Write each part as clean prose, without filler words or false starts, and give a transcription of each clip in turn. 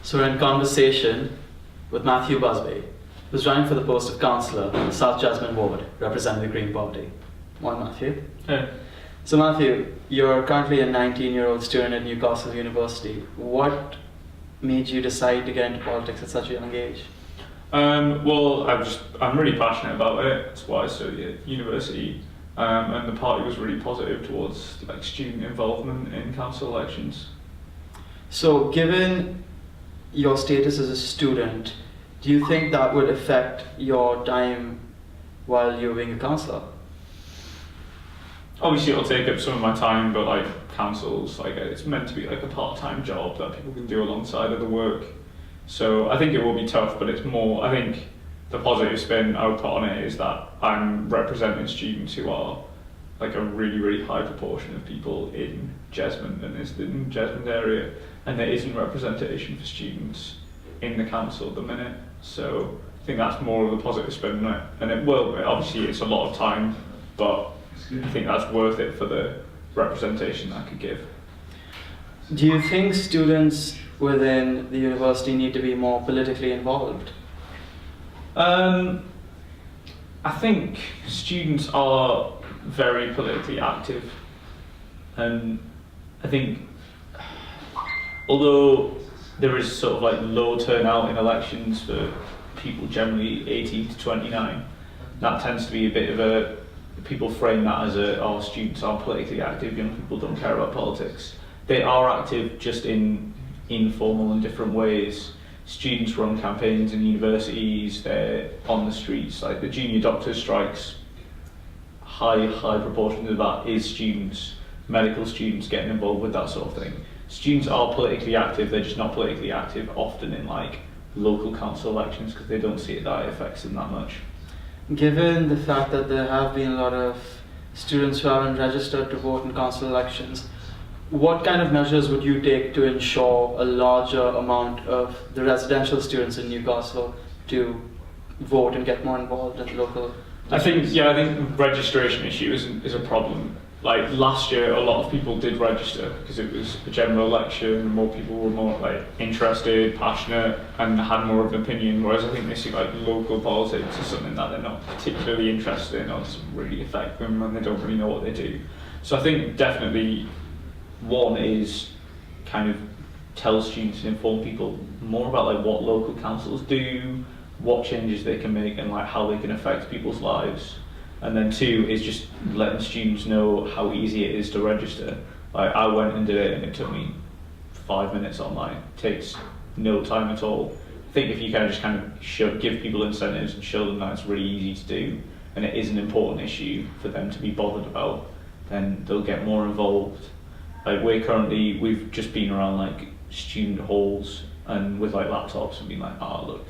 So we're in conversation with Matthew Busby, who's running for the post of councillor in the South Jasmine ward, representing the Green Party. Morning, Matthew. Hey. So Matthew, you're currently a 19-year-old student at Newcastle University. What made you decide to get into politics at such a young age? Well, I'm really passionate about it. That's why I studied at university, and the party was really positive towards like student involvement in council elections. So, given your status as a student, do you think that would affect your time while you're being a councillor? Obviously, it'll take up some of my time, but like councils, like it's meant to be like a part-time job that people can do alongside of the work. So I think it will be tough, but it's more. I think the positive spin I would put on it is that I'm representing students who are like a really, really high proportion of people in Jesmond and is in the Jesmond area, and there isn't representation for students in the council at the minute. So I think that's more of a positive spin on it, and it will. Obviously, it's a lot of time, but I think that's worth it for the representation that could give. Do you think students within the university need to be more politically involved? I think students are very politically active, and I think although there is sort of like low turnout in elections for people generally 18 to 29, that tends to be a bit of a, people frame that as oh, students aren't politically active, young people don't care about politics. They are active just in informal and different ways. Students run campaigns in universities, they're on the streets, like the junior doctors strikes, high proportion of that is students, medical students getting involved with that sort of thing. Students are politically active, they're just not politically active often in like local council elections because they don't see it that it affects them that much. Given the fact that there have been a lot of students who haven't registered to vote in council elections, what kind of measures would you take to ensure a larger amount of the residential students in Newcastle to vote and get more involved in local? I think registration issue is a problem. Like last year, a lot of people did register because it was a general election. More people were more like interested, passionate, and had more of an opinion. Whereas I think this is like local politics is something that they're not particularly interested in, or doesn't really affect them, and they don't really know what they do. So I think definitely one is kind of tell students and inform people more about like what local councils do, what changes they can make, and like how they can affect people's lives. And then two is just letting students know how easy it is to register. Like I went and did it and it took me 5 minutes online. It takes no time at all. I think if you give people incentives and show them that it's really easy to do and it is an important issue for them to be bothered about, then they'll get more involved. Like we've just been around like student halls and with like laptops and been like, look,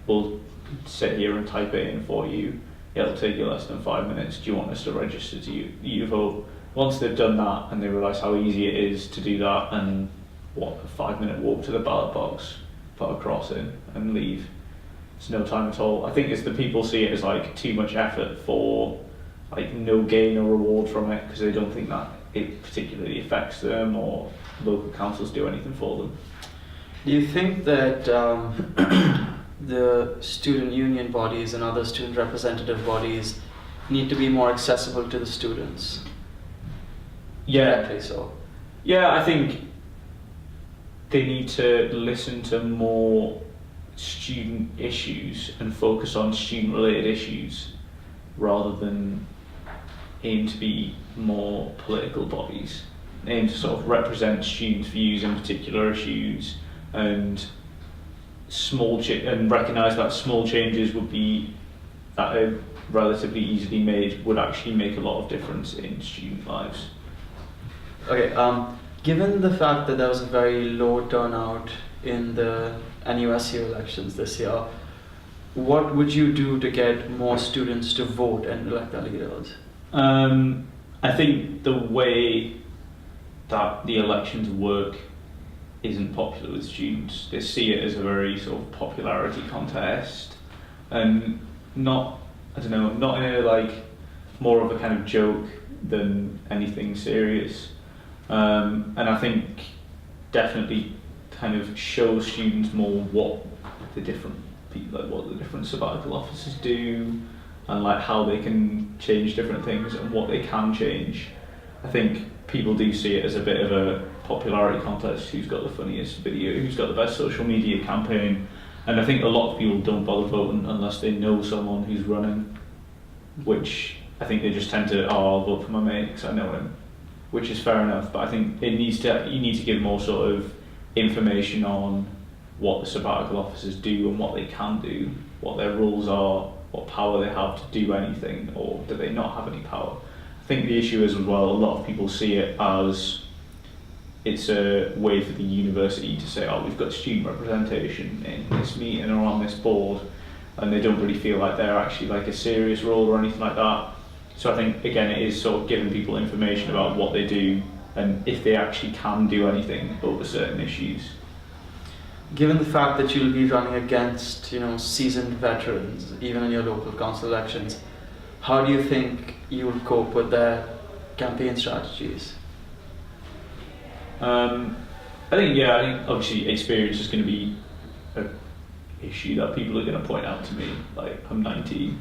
we'll sit here and type it in for you. It'll take you less than 5 minutes. Do you want us to register you vote? Once they've done that and they realise how easy it is to do that and a 5-minute walk to the ballot box, put a cross in and leave. It's no time at all. I think it's the people see it as like too much effort for like no gain or reward from it because they don't think that it particularly affects them or local councils do anything for them. Do you think that the student union bodies and other student representative bodies need to be more accessible to the students? Yeah. So. Yeah, I think they need to listen to more student issues and focus on student-related issues rather than aim to be more political bodies. Aim to sort of represent students' views in particular issues and and recognise that small changes that are relatively easily made would actually make a lot of difference in student lives. Okay, given the fact that there was a very low turnout in the NUSU elections this year, what would you do to get more students to vote and elect their leaders? I think the way that the elections work isn't popular with students. They see it as a very sort of popularity contest and not in a like more of a kind of joke than anything serious. And I think definitely kind of show students more what the different what the different sabbatical officers do, and like how they can change different things and what they can change. I think people do see it as a bit of a popularity contest, who's got the funniest video, who's got the best social media campaign, and I think a lot of people don't bother voting unless they know someone who's running, which I think they just tend to, oh, I'll vote for my mate because I know him, which is fair enough, but I think you need to give more sort of information on what the sabbatical officers do and what they can do, what their roles are, what power they have to do anything, or do they not have any power. I think the issue is as well, a lot of people see it as it's a way for the university to say, oh, we've got student representation in this meeting or on this board, and they don't really feel like they're actually like a serious role or anything like that. So I think, again, it is sort of giving people information about what they do and if they actually can do anything over certain issues. Given the fact that you'll be running against, seasoned veterans, even in your local council elections, how do you think you will cope with their campaign strategies? I think obviously experience is going to be an issue that people are going to point out to me. Like, I'm 19,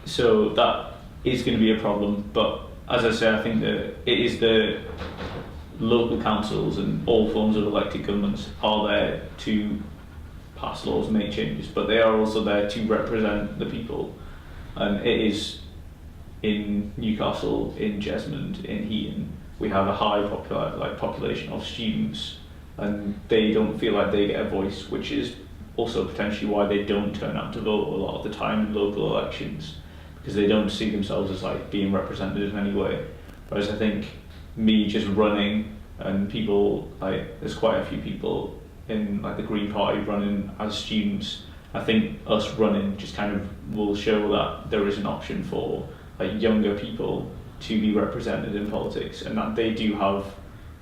so that is going to be a problem. But as I say, I think that it is the local councils and all forms of elected governments are there to pass laws and make changes, but they are also there to represent the people. And it is in Newcastle, in Jesmond, in Heaton, we have a high population of students, and they don't feel like they get a voice, which is also potentially why they don't turn out to vote a lot of the time in local elections, because they don't see themselves as like being represented in any way. Whereas I think me just running, and people, like, there's quite a few people in like the Green Party running as students, I think us running just kind of will show that there is an option for like younger people to be represented in politics, and that they do have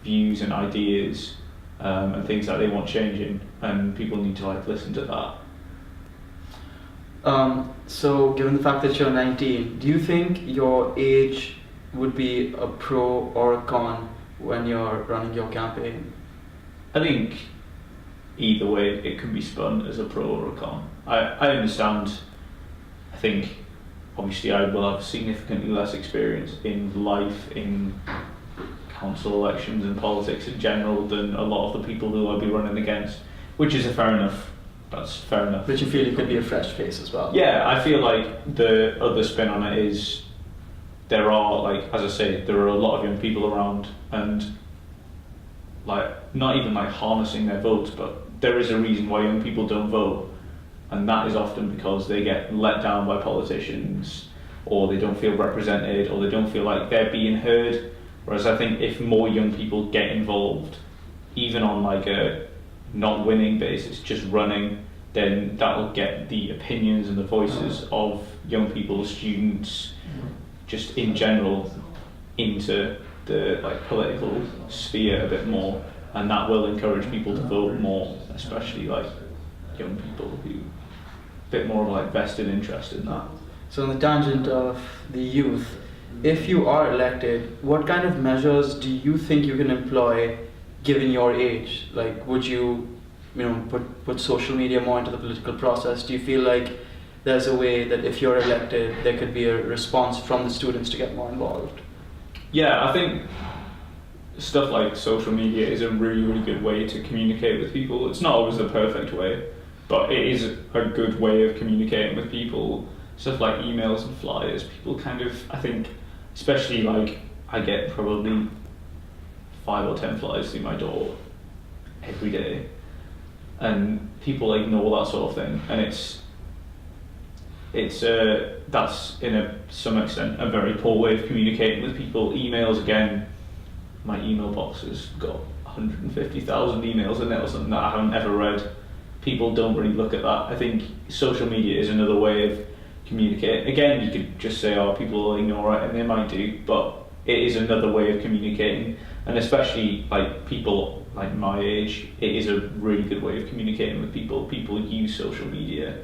views and ideas and things that they want changing, and people need to like listen to that. So given the fact that you're 19, do you think your age would be a pro or a con when you're running your campaign? I think either way it can be spun as a pro or a con. I understand. I think obviously I will have significantly less experience in life, in council elections and politics in general than a lot of the people who I'll be running against, which is fair enough. That's fair enough. But you feel you could be a fresh face as well? Yeah, I feel like the other spin on it is there are, like, as I say, there are a lot of young people around, and like not even like harnessing their votes, but there is a reason why young people don't vote, and that is often because they get let down by politicians, or they don't feel represented, or they don't feel like they're being heard. Whereas I think if more young people get involved, even on like a not winning basis, just running, then that will get the opinions and the voices of young people, students, just in general, into the like political sphere a bit more, and that will encourage people to vote more, especially like young people who a bit more of like vested interest in that. So on the tangent of the youth, if you are elected, what kind of measures do you think you can employ given your age? Like, would you put social media more into the political process? Do you feel like there's a way that if you're elected, there could be a response from the students to get more involved? Yeah, I think stuff like social media is a really, really good way to communicate with people. It's not always the perfect way, but it is a good way of communicating with people. Stuff like emails and flyers, people kind of, I think, especially like I get probably 5 or 10 flyers through my door every day, and people ignore that sort of thing, and that's in some extent a very poor way of communicating with people. Emails, again, my email box has got 150,000 emails in it or something that I haven't ever read. People don't really look at that. I think social media is another way of communicating. Again, you could just say, oh, people will ignore it, and they might do, but it is another way of communicating, and especially like people like my age, it is a really good way of communicating with people. People use social media,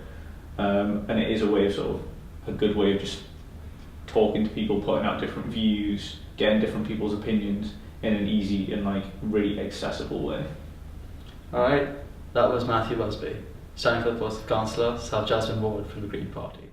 and it is a way of sort of a good way of just talking to people, putting out different views, getting different people's opinions in an easy and like really accessible way. Alright, that was Matthew Busby, standing for the post of Councillor, South Jasmine Ward from the Green Party.